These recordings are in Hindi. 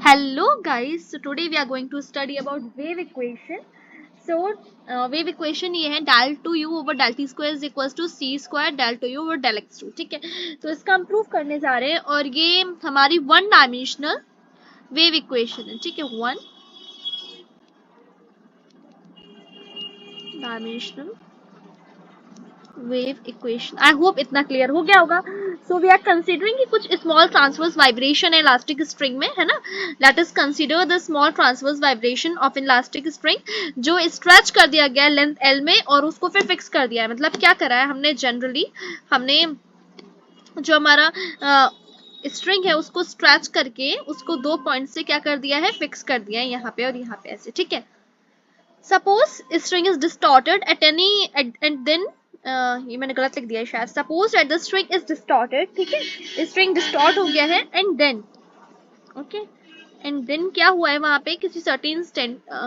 Hello guys, so today we are going to study about wave equation. So wave equation ये है del 2u over del t square is equals to c square del 2u over del x2. ठीक है, तो इसका हम प्रूफ करने जा रहे हैं और ये हमारी वन डायमेंशनल वेव इक्वेशन है. ठीक है, वन डायमेंशनल वेव इक्वेशन. आई होप इतना क्लियर हो गया होगा. सो वी आर कंसीडरिंग कि कुछ स्मॉल ट्रांसवर्स वाइब्रेशन है इलास्टिक स्ट्रिंग में, है ना. Let us consider the small transverse vibration of elastic string जो स्ट्रेच कर दिया गया लेंथ एल में और उसको फिर फिक्स कर दिया है. मतलब क्या करा है हमने, जनरली हमने जो हमारा स्ट्रिंग है उसको स्ट्रेच करके उसको दो पॉइंट से क्या कर दिया है, फिक्स कर दिया है यहाँ पे और यहाँ पे ऐसे. ठीक है, suppose string is distorted at any end then ये मैंने गलत लिख दिया है शायद. Suppose that the string is distorted. ठीक है, स्ट्रिंग डिस्टॉर्ट हो गया है and then okay and then क्या हुआ है वहां पे किसी सर्टेन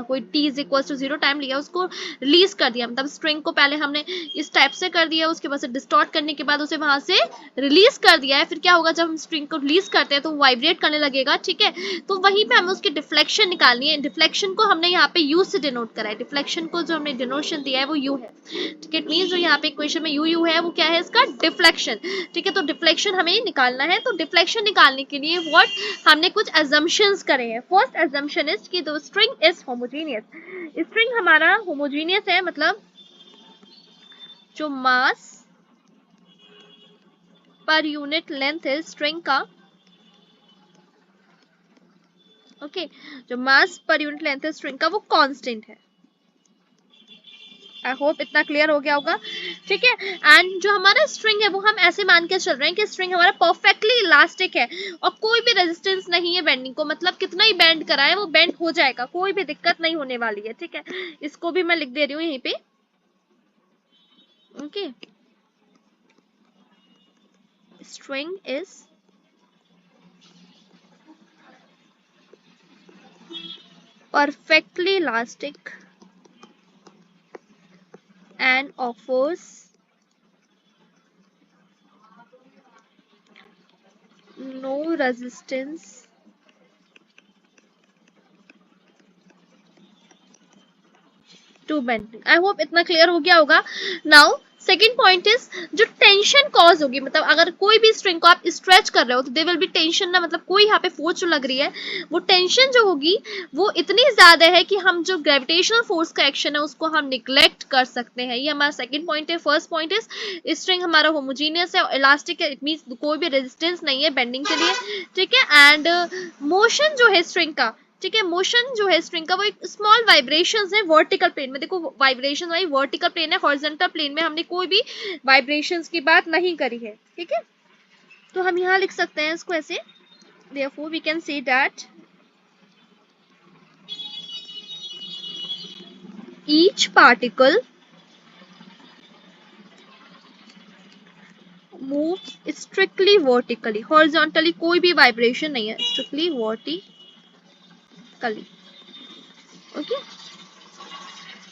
कोई t is equal to 0 time लिया, उसको रिलीज कर दिया. मतलब स्ट्रिंग को पहले हमने इस टाइप से कर दिया, उसके बाद से डिस्टॉर्ट करने के बाद उसे वहां से रिलीज कर दिया है. फिर क्या होगा, जब हम स्ट्रिंग को रिलीज करते हैं तो वाइब्रेट करने लगेगा. ठीक है, तो वहीं पे हमें उसकी डिफ्लेक्शन निकालनी है. डिफ्लेक्शन को हमने यहाँ पे u से डिनोट करा है. डिफ्लेक्शन को जो हमने डिनोशन दिया है वो u है. ठीक है, इट मींस जो यहाँ पे इक्वेशन में u है वो क्या है, इसका डिफ्लेक्शन. ठीक है, तो डिफ्लेक्शन हमें निकालना है. तो डिफ्लेक्शन निकालने के लिए व्हाट हमने कुछ assumptions करे हैं. फर्स्ट assumption is कि the string is homogeneous. String हमारा homogeneous है, मतलब जो मास पर यूनिट लेंथ है स्ट्रिंग का, ओके जो मास पर यूनिट लेंथ है स्ट्रिंग का वो कांस्टेंट है. आई होप इतना क्लियर हो गया होगा. ठीक है, एंड जो हमारा स्ट्रिंग है वो हम ऐसे मान के चल रहे हैं कि स्ट्रिंग हमारा परफेक्टली इलास्टिक है और कोई भी रेजिस्टेंस नहीं है बेंडिंग को. मतलब कितना ही बेंड कराए वो बेंड हो जाएगा, कोई भी दिक्कत नहीं होने वाली है. ठीक है, इसको भी मैं लिख दे रही हूँ यहीं पे. Okay, string is perfectly elastic and offers no resistance to bending. I hope इतना क्लियर हो गया होगा. नाउ सेकेंड पॉइंट इज जो टेंशन कॉज होगी, मतलब अगर कोई भी स्ट्रिंग को आप स्ट्रेच कर रहे हो तो दे विल बी टेंशन ना. मतलब कोई यहाँ पे फोर्स जो लग रही है वो टेंशन जो होगी वो इतनी ज्यादा है कि हम जो ग्रेविटेशनल फोर्स का एक्शन है उसको हम निग्लेक्ट कर सकते हैं. ये हमारा सेकंड पॉइंट है. फर्स्ट पॉइंट इज स्ट्रिंग हमारा होमोजीनियस है और इलास्टिक है. इट मींस कोई भी रेजिस्टेंस नहीं है बेंडिंग के लिए. ठीक है, एंड मोशन जो है स्ट्रिंग का, ठीक है, मोशन जो है स्ट्रिंग का वो एक स्मॉल वाइब्रेशंस है वर्टिकल प्लेन में. देखो वाइब्रेशन वाली वर्टिकल प्लेन है, हॉरिजॉन्टल प्लेन में हमने कोई भी वाइब्रेशंस की बात नहीं करी है. ठीक है, तो हम यहाँ लिख सकते हैं इसको ऐसे. therefore we can say that each particle moves strictly vertically. horizontally कोई भी वाइब्रेशन नहीं है, strictly vertically. ओके,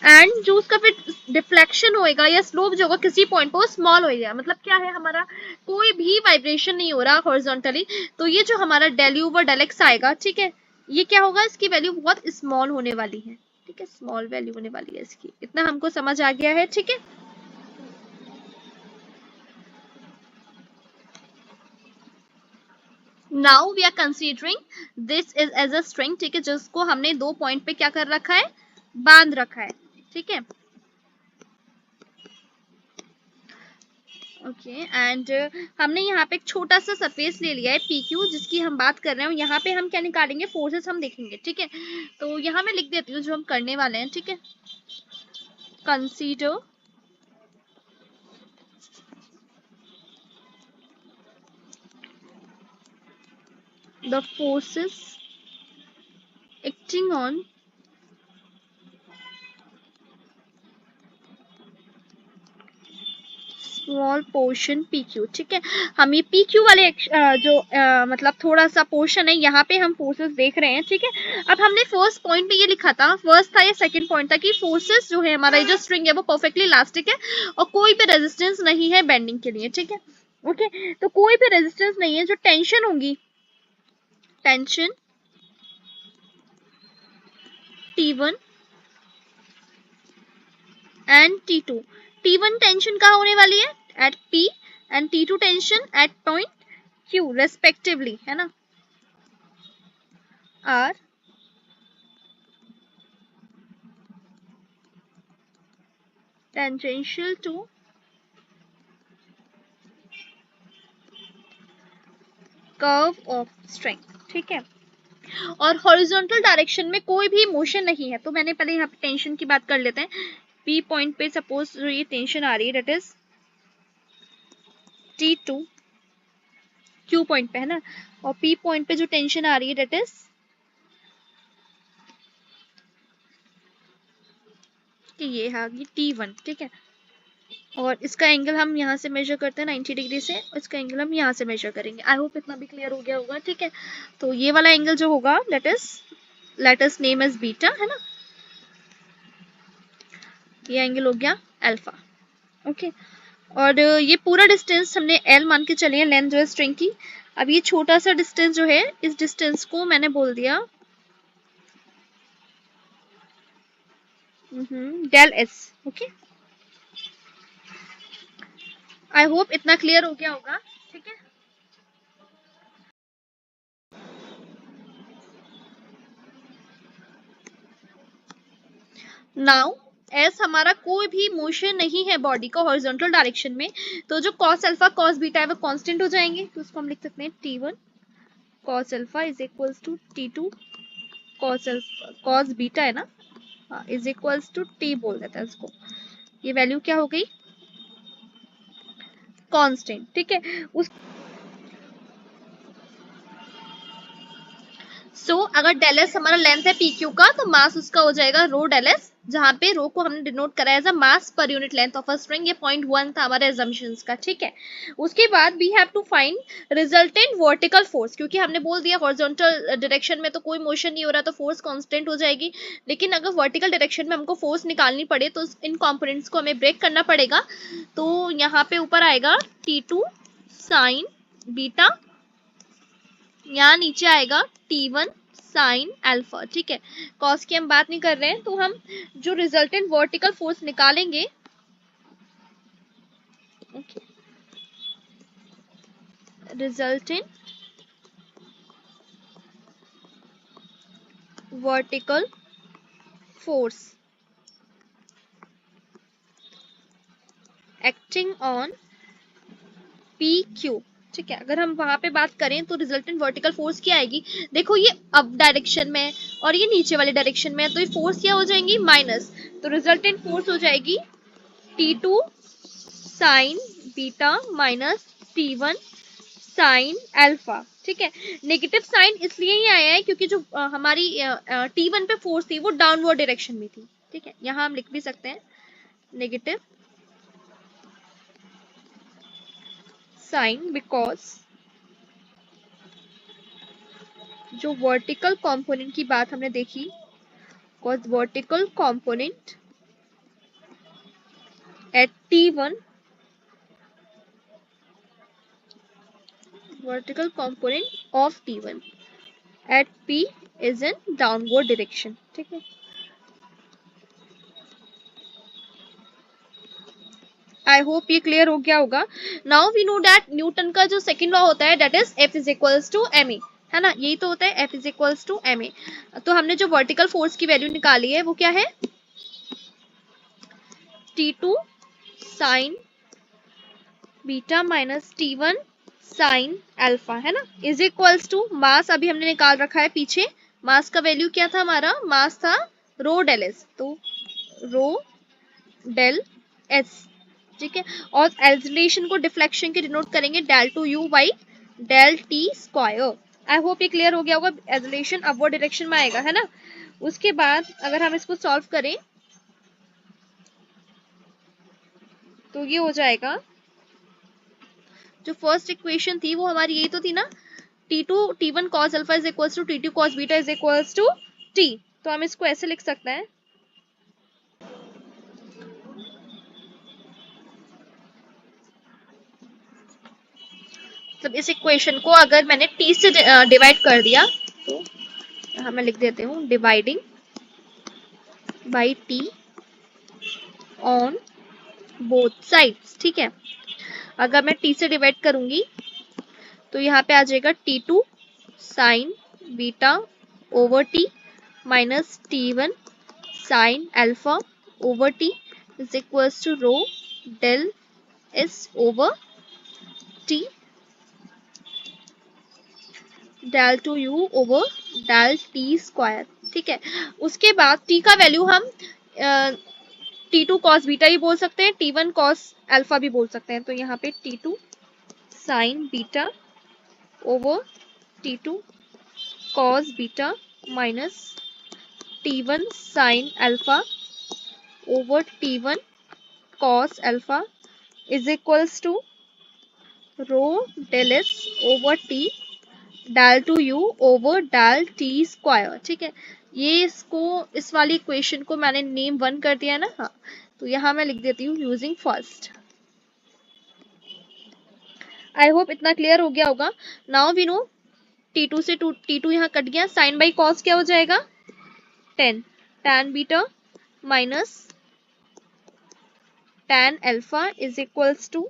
एंड जो उसका फिर डिफ्लेक्शन होएगा या स्लोप जो होगा किसी पॉइंट पर वो स्मॉल होएगा. मतलब क्या है, हमारा कोई भी वाइब्रेशन नहीं हो रहा हॉरिजॉन्टली. तो ये जो हमारा del u over del x आएगा, ठीक है, ये क्या होगा, इसकी वैल्यू बहुत स्मॉल होने वाली है. ठीक है, स्मॉल वैल्यू होने वाली है इसकी. इतना हमको समझ आ गया है. ठीक है, now we are considering this is as a string. ठीक है, जिसको हमने दो पॉइंट पे क्या कर रखा है, बांध रखा है. ठीक है, ओके एंड हमने यहाँ पे एक छोटा सा सरफेस ले लिया है पी क्यू जिसकी हम बात कर रहे हैं. यहाँ पे हम क्या निकालेंगे, फोर्सेस हम देखेंगे. ठीक है, तो यहाँ मैं लिख देती हूँ जो हम करने वाले हैं. ठीक है, consider the forces acting on small portion P Q. ठीक है, हम ये पी क्यू वाले जो मतलब थोड़ा सा पोर्शन है यहाँ पे हम फोर्सेस देख रहे हैं. ठीक है, अब हमने फर्स्ट पॉइंट पे ये लिखा था, फर्स्ट था ये सेकंड पॉइंट था कि फोर्सेस जो है हमारा जो स्ट्रिंग है वो परफेक्टली इलास्टिक है और कोई भी रेजिस्टेंस नहीं है बेंडिंग के लिए. ठीक है, ओके, तो कोई भी रेजिस्टेंस नहीं है. जो टेंशन होगी, tension T1 and T2। T1 tension कहाँ होने वाली है? At P and T2 tension at point Q respectively, है ना, are tangential to curve of string. ठीक है, और हॉरिजॉन्टल डायरेक्शन में कोई भी मोशन नहीं है। तो मैंने पहले यहाँ पे टेंशन की बात कर लेते हैं। P पॉइंट पे सपोज जो ये टेंशन आ रही है that is T2 Q point पे, है ना, और P पॉइंट पे जो टेंशन आ रही है दैट इज ये है T1। ठीक है, और इसका एंगल हम यहाँ से मेजर करते हैं 90 डिग्री से, इसका एंगल हम यहाँ से मेजर करेंगे। आई होप इतना भी क्लियर हो गया होगा। ठीक है, तो ये वाला एंगल जो होगा let us name as beta, है ना, ये एंगल हो गया अल्फा। ओके, और ये पूरा डिस्टेंस हमने L मान के चले हैं, लेंथ जो है स्ट्रिंग की। अब ये छोटा सा डिस्टेंस जो है, इस डिस्टेंस को मैंने बोल दिया del s. Okay, I hope इतना क्लियर हो गया होगा। ठीक है, नाउ एस हमारा कोई भी मोशन नहीं है बॉडी का हॉरिजॉन्टल डायरेक्शन में, तो जो कॉस अल्फा कॉस बीटा है वो कांस्टेंट हो जाएंगे। तो उसको हम लिख सकते हैं T1 cos alpha is equals to T2 cos alpha cos beta, है ना, इज इक्वल्स टू T बोल देता है उसको। ये वैल्यू क्या हो गई? कांस्टेंट। ठीक है, उस अगर डेल एस हमारा लेंथ है पी क्यू का, तो मास उसका हो जाएगा रो डेल एस, जहां पे रो को हमने डिनोट करा as a mass per unit length of a string. ये पॉइंट 1 था हमारे एजम्पशंस का। ठीक है, उसके बाद we have to find resultant vertical force, क्योंकि हमने बोल दिया हॉरिजॉन्टल डायरेक्शन में तो कोई मोशन नहीं हो रहा, तो फोर्स कांस्टेंट हो जाएगी। लेकिन अगर वर्टिकल डायरेक्शन में हमको फोर्स निकालनी पड़े तो इन कंपोनेंट्स को हमें ब्रेक करना पड़ेगा। तो यहाँ पे ऊपर आएगा T2 साइन बीटा, यहाँ नीचे आएगा T1 साइन अल्फा। ठीक है, कॉस की हम बात नहीं कर रहे हैं। तो हम जो रिजल्टेंट वर्टिकल फोर्स निकालेंगे, resultant vertical force acting on P Q. ठीक है, अगर हम वहां पे बात करें तो रिजल्टेंट वर्टिकल फोर्स क्या आएगी? देखो, ये अप डायरेक्शन में और ये नीचे वाले डायरेक्शन में, तो ये फोर्स क्या हो जाएंगी? माइनस। तो रिजल्टेंट फोर्स हो जाएगी T2 sine beta minus T1 sine alpha. ठीक है, नेगेटिव साइन इसलिए ही आया है क्योंकि जो हमारी T1 पे फोर्स थी वो डाउनवर्ड डायरेक्शन में थी। ठीक है, यहाँ हम लिख भी सकते हैं नेगेटिव साइन बिकॉज जो वर्टिकल कंपोनेंट की बात हमने देखी, because vertical component eight T1 vertical component of T1 at P is in downward direction। ठीक है, आई होप ये क्लियर हो गया होगा। Now we know that Newton का जो सेकंड लॉ होता है that is F is equals to m a, है ना, यही तो होता है F is equals to m a. तो हमने जो वर्टिकल फोर्स की वैल्यू निकाली है वो क्या है? T2 sine beta minus T1 sine alpha, है ना, इज इक्वल्स टू मास अभी हमने निकाल रखा है पीछे। मास का वैल्यू क्या था? हमारा मास था रो डेल एस, तो रो डेल एस। ठीक है, और एक्सेलरेशन को डिफ्लेक्शन के डिनोट करेंगे del two u by del t square. I hope ये क्लियर हो गया होगा। एक्सेलरेशन अपवर्ड डायरेक्शन में आएगा, है ना। उसके बाद अगर हम इसको सॉल्व करें तो ये हो जाएगा, जो फर्स्ट इक्वेशन थी वो हमारी यही तो थी ना, T1 cos alpha is equals to T2 cos beta is equals to T। तो हम इसको ऐसे लिख सकते हैं, मतलब इस इक्वेशन को अगर मैंने T से डिवाइड कर दिया तो यहाँ मैं लिख देती हूँ dividing by T on both sides. ठीक है, अगर मैं टी से डिवाइड करूंगी तो यहाँ पे आ जाएगा T2 sine beta over T minus T1 sine alpha over T is equals to rho del s over T del two u over del t square. ठीक है, उसके बाद टी का वैल्यू हम T2 कॉस बीटा भी बोल सकते हैं, T1 कॉस अल्फा भी बोल सकते हैं। तो यहाँ पे T2 sine beta over T2 cos beta minus T1 sin alpha over T1 cos alpha is equals to rho del s over T del two u over del t square. ठीक है, ये इसको इस वाली इक्वेशन को मैंने नेम 1 कर दिया है ना। हाँ, तो यहाँ मैं लिख देती हूँ यूजिंग फर्स्ट। आई होप इतना क्लियर हो गया होगा। नाउ वी नो T2 से T2 यहाँ कट गया, साइन बाई कॉस क्या हो जाएगा 10 tan beta minus tan alpha is equals to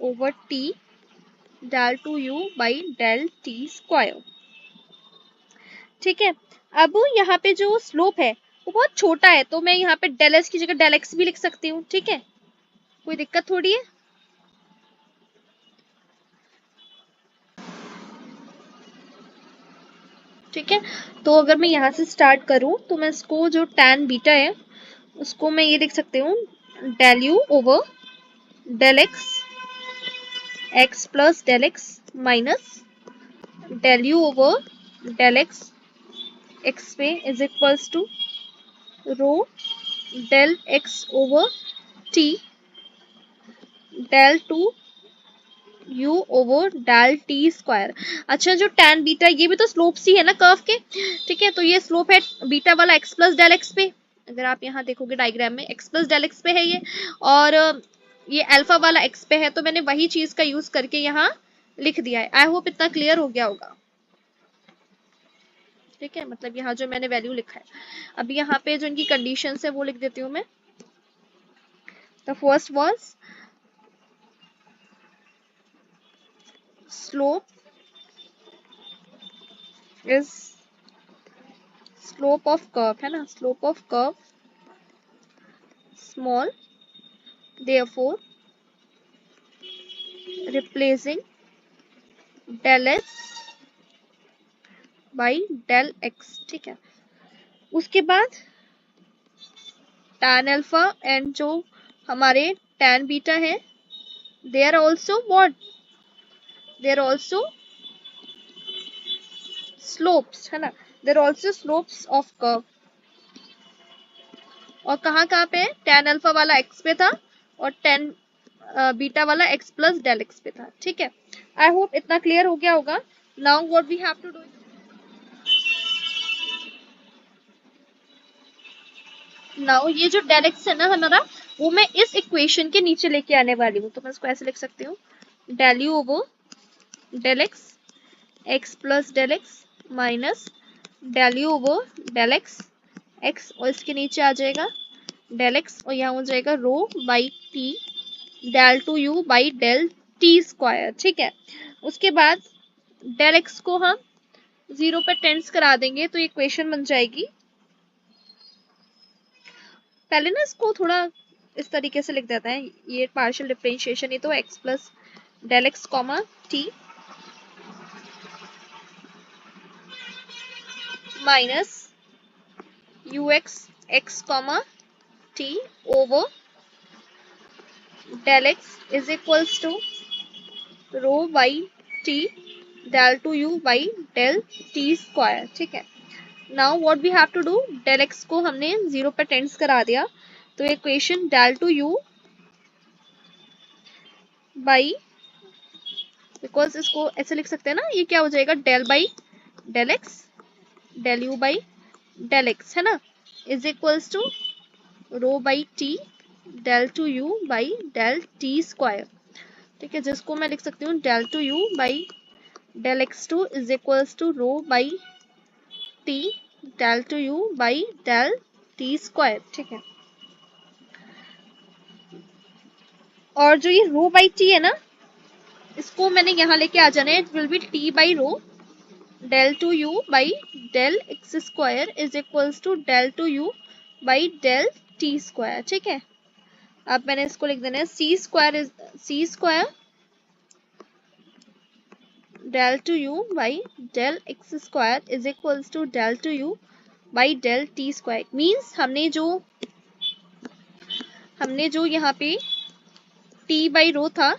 over T del two u by del t square. ठीक है, अब यहाँ पे जो स्लोप है वो बहुत छोटा है, तो मैं यहाँ पे डेल एस की जगह डेल एक्स भी लिख सकती हूँ। ठीक है, कोई दिक्कत थोड़ी है। ठीक है, तो अगर मैं यहाँ से स्टार्ट करूँ तो मैं इसको जो tan बीटा है उसको मैं ये लिख सकती हूँ del u over del x plus del x minus del u over del x पे is equals to rho del x over T del two u over del t square. अच्छा, जो tan बीटा ये भी तो स्लोप सी है ना कर्व के। ठीक है, तो ये स्लोप है बीटा वाला x प्लस डेल एक्स पे। अगर आप यहाँ देखोगे डायग्राम में x प्लस डेल एक्स पे है ये, और ये अल्फा वाला x पे है, तो मैंने वही चीज का यूज करके यहाँ लिख दिया है। आई होप इतना क्लियर हो गया होगा। ठीक है, मतलब यहाँ जो मैंने वैल्यू लिखा है, अभी यहाँ पे जो इनकी कंडीशन है वो लिख देती हूँ मैं। The first was slope is slope of curve है ना, slope of curve small, therefore replacing del s by del x. ठीक है, उसके बाद tan अल्फा एंड जो हमारे tan बीटा है they are also what, they are also slopes है ना, they are also slopes of curve. और कहाँ कहाँ पे है, tan अल्फा वाला x पे था और tan बीटा वाला x प्लस डेल एक्स पे था। ठीक है, आई होप इतना क्लियर हो गया होगा। Now what we have to do, now ये जो डेल एक्स है ना हमारा, वो मैं इस इक्वेशन के नीचे लेके आने वाली हूँ। तो मैं इसको ऐसे लिख सकती हूँ del u over del x x plus del x minus del u over del x x, और इसके नीचे आ जाएगा डेल एक्स, और यहाँ हो जाएगा rho by T del two u by del t square. ठीक है, उसके बाद डेल एक्स को हम 0 पे टेंस करा देंगे तो ये इक्वेशन बन जाएगी। पहले ना इसको थोड़ा इस तरीके से लिख देते हैं, ये पार्शियल डिफरेंशिएशन, ये तो x plus del x comma t minus u x comma t over del x is equals to rho by T del two u by del t square. ठीक है, now what we have to do, del x को हमने 0 पे टेंस करा दिया, तो equation del two u by, because इसको ऐसे लिख सकते हैं ना, ये क्या हो जाएगा del by del x del u by del x है ना, is equals to rho by T del two u by del t square. ठीक है, जिसको मैं लिख सकती हूँ del two u by del x two is equals to rho by T del two u by del t square, ठीक है। और जो ये रो बाई टी है ना, इसको मैंने यहाँ लेके आ जाना है, it will be t by rho del two u by del x square is equals to del two u by del t square, ठीक है। अब मैंने इसको लिख देना है c square del two u by del x square is equals to del two u by del t square. Means हमने जो यहाँ पे टी बाई रो था,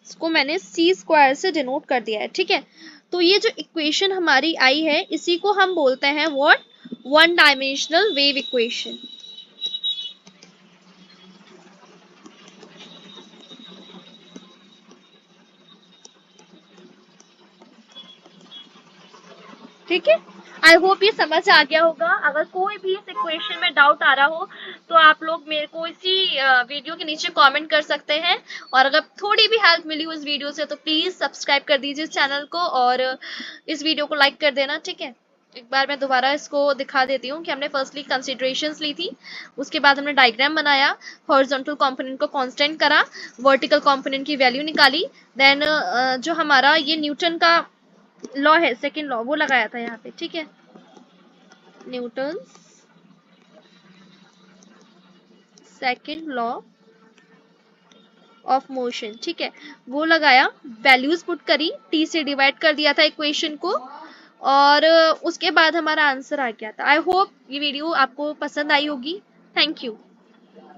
इसको मैंने सी स्क्वायर से डिनोट कर दिया है, ठीक है। तो ये जो इक्वेशन हमारी आई है, इसी को हम बोलते हैं what, one dimensional wave equation. ठीक है, आई होप ये समझ आ गया होगा। अगर कोई भी इस इक्वेशन में डाउट आ रहा हो तो आप लोग मेरे को इसी वीडियो के नीचे कमेंट कर सकते हैं। और अगर थोड़ी भी हेल्प मिली हो इस वीडियो से तो प्लीज सब्सक्राइब कर दीजिए इस चैनल को और इस वीडियो को लाइक कर देना, ठीक है। एक बार मैं दोबारा इसको दिखा देती हूँ कि हमने फर्स्टली कंसिडरेशंस ली थी, उसके बाद हमने डायग्राम बनाया, हॉरिजॉन्टल कंपोनेंट को कांस्टेंट करा, वर्टिकल कंपोनेंट की वैल्यू निकाली, देन जो हमारा ये न्यूटन का लॉ है, सेकंड लॉ, वो लगाया था यहाँ पे, ठीक है। Newton second law of motion, ठीक है, वो लगाया, वैल्यूज पुट करी, टी से डिवाइड कर दिया था इक्वेशन को, और उसके बाद हमारा आंसर आ गया था। आई होप ये वीडियो आपको पसंद आई होगी। Thank you.